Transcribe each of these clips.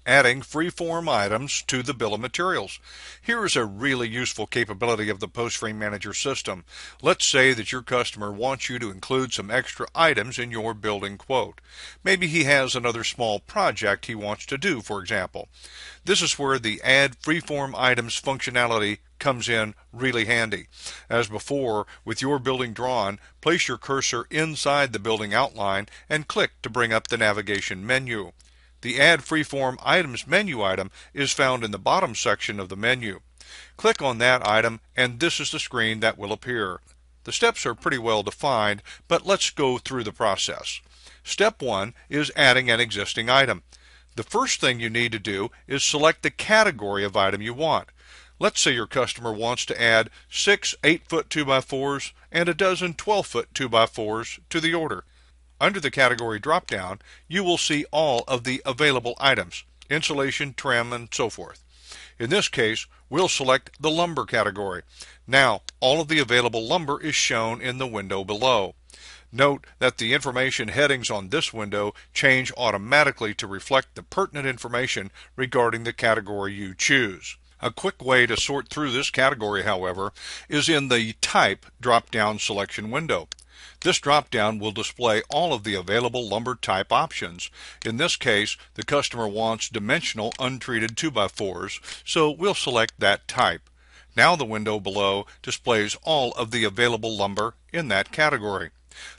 Adding freeform items to the bill of materials. Here is a really useful capability of the PostFrame Manager system. Let's say that your customer wants you to include some extra items in your building quote. Maybe he has another small project he wants to do, for example. This is where the Add Freeform Items functionality comes in really handy. As before, with your building drawn, place your cursor inside the building outline and click to bring up the navigation menu. The Add Freeform Items menu item is found in the bottom section of the menu. Click on that item and this is the screen that will appear. The steps are pretty well defined, but let's go through the process. Step 1 is adding an existing item. The first thing you need to do is select the category of item you want. Let's say your customer wants to add 6 8-foot 2x4s and a dozen 12-foot 2x4s to the order. Under the category drop-down, you will see all of the available items, insulation, trim, and so forth. In this case, we'll select the lumber category. Now, all of the available lumber is shown in the window below. Note that the information headings on this window change automatically to reflect the pertinent information regarding the category you choose. A quick way to sort through this category, however, is in the Type drop-down selection window. This drop-down will display all of the available lumber type options. In this case, the customer wants dimensional untreated 2x4s, so we'll select that type. Now the window below displays all of the available lumber in that category.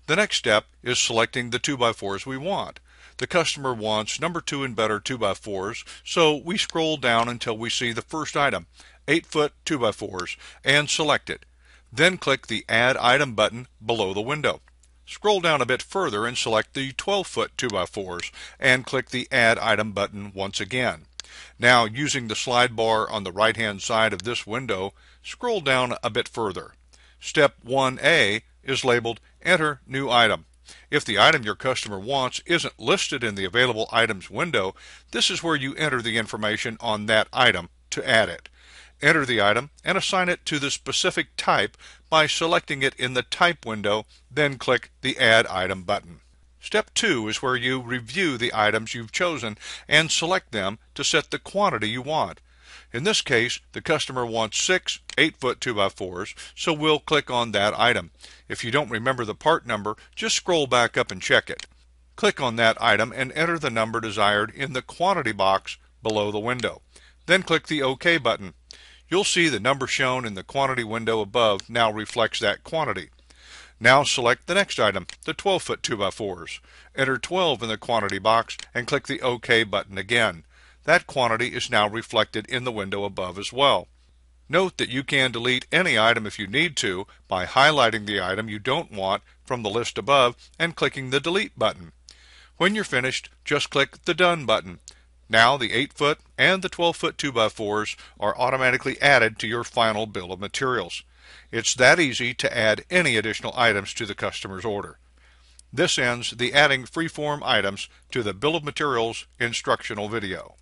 The next step is selecting the 2x4s we want. The customer wants number 2 and better 2x4s, so we scroll down until we see the first item, 8-foot 2x4s, and select it. Then click the Add Item button below the window. Scroll down a bit further and select the 12-foot 2x4s and click the Add Item button once again. Now, using the slide bar on the right-hand side of this window, scroll down a bit further. Step 1A is labeled Enter New Item. If the item your customer wants isn't listed in the Available Items window, this is where you enter the information on that item to add it. Enter the item and assign it to the specific type by selecting it in the Type window, then click the Add Item button. Step 2 is where you review the items you've chosen and select them to set the quantity you want. In this case, the customer wants 6 8-foot 2x4s, so we'll click on that item. If you don't remember the part number, just scroll back up and check it. Click on that item and enter the number desired in the quantity box below the window. Then click the OK button. You'll see the number shown in the quantity window above now reflects that quantity. Now select the next item, the 12-foot 2x4s. Enter 12 in the quantity box and click the OK button again. That quantity is now reflected in the window above as well. Note that you can delete any item if you need to by highlighting the item you don't want from the list above and clicking the Delete button. When you're finished, just click the Done button. Now the 8-foot and the 12-foot 2x4s are automatically added to your final bill of materials. It's that easy to add any additional items to the customer's order. This ends the Adding Freeform Items to the Bill of Materials instructional video.